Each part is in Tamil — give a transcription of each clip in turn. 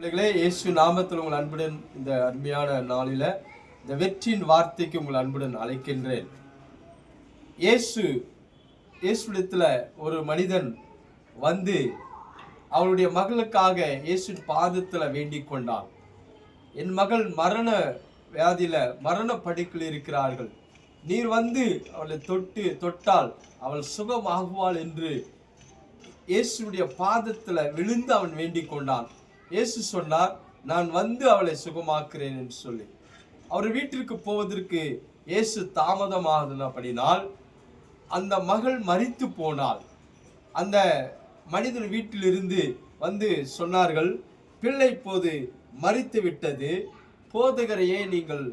பிள்ளைகளே, இயேசு நாமத்தில் உங்கள் அன்புடன் இந்த அருமையான நாளில இந்த வெற்றியின் வார்த்தைக்கு உங்கள் அன்புடன் அழைக்கின்றேன். இயேசுவிடத்துல ஒரு மனிதன் வந்து அவளுடைய மகளுக்காக இயேசு பாதத்துல வேண்டிக் கொண்டான். என் மகள் மரண வியாதியில மரண படுக்கையில் இருக்கிறார்கள், நீர் வந்து அவளை தொட்டால் அவள் சுகமாகுவாள் என்று இயேசுடைய பாதத்துல விழுந்து அவன் வேண்டிக் கொண்டான். இயேசு சொன்னார், நான் வந்து அவளை சுகமாக்குறேன் என்று சொல்லி. அவர் வீட்டிற்கு போவதற்கு இயேசு தாமதமானபடினால் அந்த மகள் மரித்து போனாள். அந்த மனிதன் வீட்டிலிருந்து வந்து சொன்னார்கள், பிள்ளை இப்போது மரித்து விட்டது, போதகரையே நீங்கள்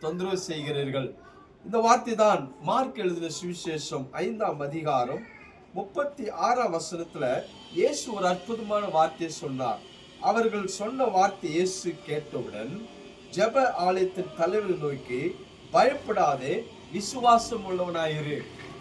தொந்தரவு செய்கிறீர்கள். இந்த வார்த்தை தான் மார்க் எழுதின சுவிசேஷம் 5ஆம் அதிகாரம் 36ஆம் வசனத்துல இயேசு ஒரு அற்புதமான வார்த்தையை சொன்னார். அவர்கள் சொன்ன வார்த்தை இயேசு கேட்டவுடன் ஜெப ஆலயத்தின் தலைவரை நோக்கி, பயப்படாதே, விசுவாசம் உள்ளவனாயிரு.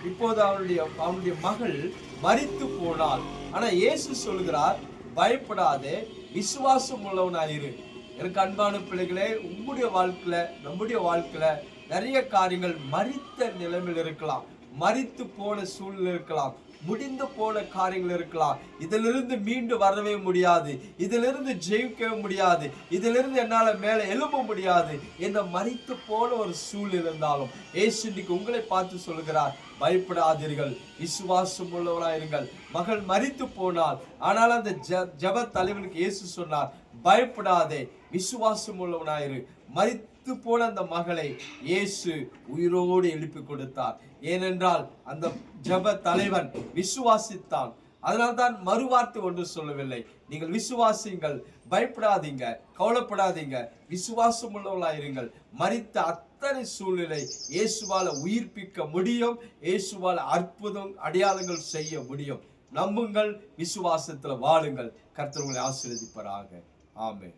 இப்போது அவனுடைய மகள் மரித்து போனாள். ஆனா இயேசு சொல்கிறார், பயப்படாதே, விசுவாசம் உள்ளவனாயிரு. எனக்கு அன்பான பிள்ளைகளே, உங்களுடைய வாழ்க்கையில நம்முடைய வாழ்க்கையில நிறைய காரியங்கள் மரித்த நிலைமையில் இருக்கலாம், மரித்து போன சூழ்நிலை இருக்கலாம், முடிந்து போன காரியங்கள் இருக்கலாம். இதிலிருந்து மீண்டு வரவே முடியாது, இதிலிருந்து ஜெயிக்கவே முடியாது, இதிலிருந்து என்னால மேல எழும்ப முடியாது என்ற மரித்து போன ஒரு சூழ்நிலை இருந்தாலும் இயேசு இன்னைக்கு உங்களை பார்த்து சொல்கிறார், பயப்படாதீர்கள், விசுவாசம் உள்ளவராயிருங்கள். மகள் மரித்து போனால், ஆனால் அந்த ஜெப தலைவனுக்கு இயேசு சொன்னார், பயப்படாதே, விசுவாசம் உள்ளவனாயிரு. மரித்து போன அந்த மகளை இயேசு உயிரோடு எழுப்பி கொடுத்தார். ஏனென்றால் அந்த ஜெப தலைவன் விசுவாசித்தான். அதனால்தான் மறுவார்த்தை ஒன்று சொல்லவில்லை, நீங்கள் விசுவாசிங்கள், பயப்படாதீங்க, கவலைப்படாதீங்க, விசுவாசம் உள்ளவர்களாயிருங்கள். மரித்த அத்தனை சூழ்நிலை இயேசுவால உயிர்ப்பிக்க முடியும், இயேசுவால அற்புதம் அடையாளங்கள் செய்ய முடியும். நம்புங்கள், விசுவாசத்துல வாழுங்கள். கர்த்தர் உங்களை ஆசீர்வதிப்பாராக. ஆமென்.